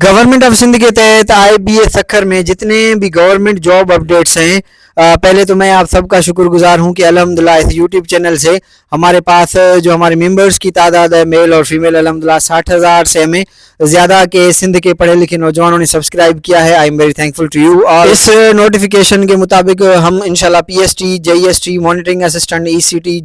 Government of Sindh के तहत IBA Sukkur में जितने भी गवर्नमेंट जॉब अपडेट्स हैं, पहले तो मैं आप सबका शुक्रगुजार हूं कि अल्हम्दुलिल्लाह इस यूट्यूब चैनल से हमारे पास जो हमारे मेंबर्स की तादाद है, मेल और फीमेल, अल्हम्दुलिल्लाह 60,000 से हमें ज़्यादा के सिंध के पढ़े लिखे नौजवानों ने सब्सक्राइब किया है। I am very thankful to you. और इस नोटिफिकेशन के मुताबिक हम इंशाल्लाह PST, JEST, monitoring assistant, ECT,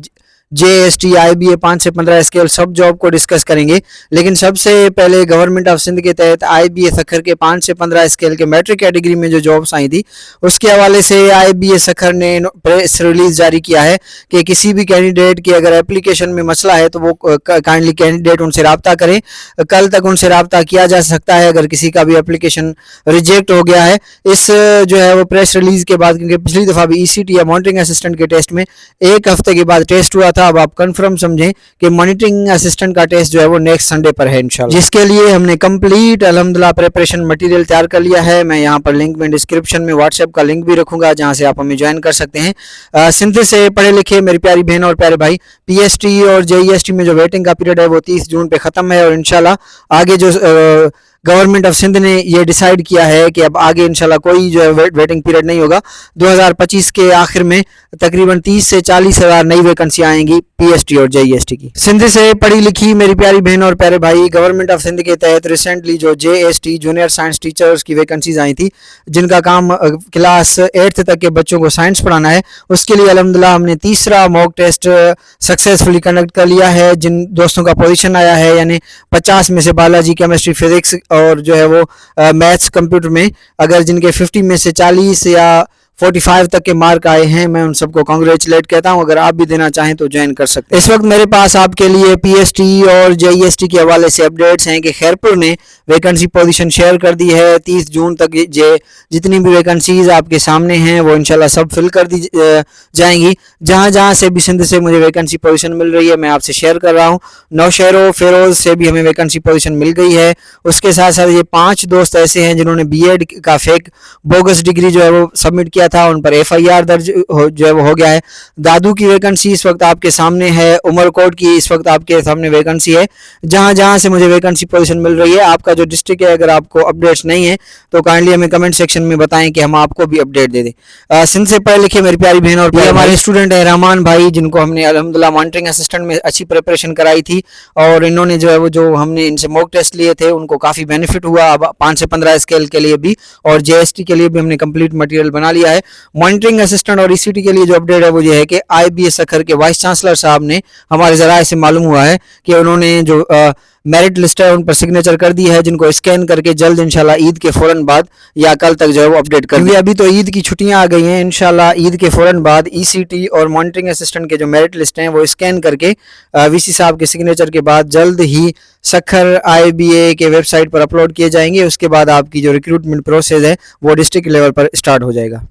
JST, IBA 5 से 15 स्केल सब जॉब को डिस्कस करेंगे। लेकिन सबसे पहले गवर्नमेंट ऑफ सिंध के तहत IBA सक्खर के 5 से 15 स्केल के मैट्रिक कैटेगरी में जो जॉब्स आई थी, उसके हवाले से IBA सक्खर ने प्रेस रिलीज जारी किया है कि किसी भी कैंडिडेट की अगर एप्लीकेशन में मसला है तो वो काइंडली कैंडिडेट उनसे रब्ता करें। कल तक उनसे रब्ता किया जा सकता है अगर किसी का भी एप्लीकेशन रिजेक्ट हो गया है। इस जो है वो प्रेस रिलीज के बाद, क्योंकि पिछली दफ़ा भी ECT या मॉनिटरिंग असिस्टेंट के टेस्ट में 1 हफ्ते के बाद टेस्ट हुआ, अब आप कंफर्म समझें कि मॉनिटरिंग असिस्टेंट का टेस्ट जो है वो नेक्स्ट संडे पर है इंशाल्लाह, जिसके लिए हमने कंप्लीट अल्हम्दुलिल्लाह प्रिपरेशन मटेरियल तैयार कर लिया है। मैं यहाँ पर लिंक में डिस्क्रिप्शन में व्हाट्सएप का लिंक भी रखूंगा जहाँ से आप हमें ज्वाइन कर सकते हैं। सिंध से पढ़े लिखे मेरी प्यारी बहन और प्यारे भाई, PST और JEST में जो वेटिंग का पीरियड है वो 30 जून पे ख़त्म है और इंशाल्लाह आगे जो गवर्नमेंट ऑफ सिंध ने ये डिसाइड किया है कि अब आगे इंशाल्लाह कोई जो है वेटिंग पीरियड नहीं होगा। 2025 के आखिर में तकरीबन 30 से 40 हज़ार नई वैकेंसी आएंगी PST और JEST की। सिंध से पढ़ी लिखी मेरी प्यारी बहन और प्यारे भाई, गवर्नमेंट ऑफ सिंध के तहत रिसेंटली जो JST जूनियर साइंस टीचर्स की वैकेंसीज आई थी, जिनका काम क्लास 8th तक के बच्चों को साइंस पढ़ाना है, उसके लिए अल्हम्दुलिल्लाह हमने तीसरा मॉक टेस्ट सक्सेसफुली कंडक्ट कर लिया है। जिन दोस्तों का पोजीशन आया है, यानी 50 में से बायोलॉजी, केमिस्ट्री, फिजिक्स और जो है वो मैथ्स कंप्यूटर में, अगर जिनके 50 में से 40 या 45 तक के मार्क आए हैं, मैं उन सबको कॉन्ग्रेचुलेट कहता हूं। अगर आप भी देना चाहें तो ज्वाइन कर सकते हैं। इस वक्त मेरे पास आपके लिए PST और JEST के हवाले से अपडेट्स हैं कि खैरपुर ने वैकेंसी पोजीशन शेयर कर दी है। 30 जून तक जितनी भी वैकेंसीज आपके सामने हैं वो इंशाल्लाह सब फिल कर दी जाएंगी। जहां जहां से भी सिंध से मुझे वैकेंसी पोजीशन मिल रही है मैं आपसे शेयर कर रहा हूँ। नौशहरों फेरोज से भी हमें वैकेंसी पोजीशन मिल गई है। उसके साथ साथ ये 5 दोस्त ऐसे हैं जिन्होंने BEd का फेक बोगस डिग्री जो है वो सबमिट किया था, उन पर FIR दर्ज जो है वो हो गया है। दादू की वैकेंसी इस वक्त आपके सामने है। उमरकोट की इस वक्त आपके सामने वैकेंसी है। जहां जहां से मुझे वैकेंसी पोजीशन मिल रही है, आपका जो डिस्ट्रिक्ट है, अगर आपको अपडेट्स नहीं है तो काइंडली हमें कमेंट सेक्शन में बताएं कि हम आपको भी अपडेट दे दें। सिंध से पढ़े लिखे मेरी प्यारी बहन और प्यारे हमारे स्टूडेंट है रहमान भाई, जिनको हमने अल्हम्दुलिल्लाह मॉनिटरिंग असिस्टेंट में अच्छी प्रिपरेशन कराई थी और इन्होंने जो है वो जो हमने इनसे मॉक टेस्ट लिए थे उनको काफ़ी बेनिफिट हुआ। अब 5 से 15 स्केल के लिए भी और JST के लिए भी हमने कंप्लीट मटेरियल बना लिया है। मॉनिटरिंग असिस्टेंट और ECT के लिए जो अपडेट है वो ये है कि IBA सक्खर के वाइस चांसलर साहब ने, हमारे जराए से मालूम हुआ है कि उन्होंने जो मेरिट लिस्ट है उन पर सिग्नेचर कर दी है, जिनको स्कैन करके जल्द इंशाल्लाह ईद के फ़ौरन बाद या कल तक जो है वो अपडेट कर दिया। अभी तो ईद की छुट्टियां आ गई हैं, इंशाल्लाह ईद के फ़ौरन बाद ECT और मॉनिटरिंग असिस्टेंट के जो मेरिट लिस्ट हैं वो स्कैन करके VC साहब के सिग्नेचर के बाद जल्द ही सक्खर IBA के वेबसाइट पर अपलोड किए जाएंगे। उसके बाद आपकी जो रिक्रूटमेंट प्रोसेस है वो डिस्ट्रिक्ट लेवल पर स्टार्ट हो जाएगा।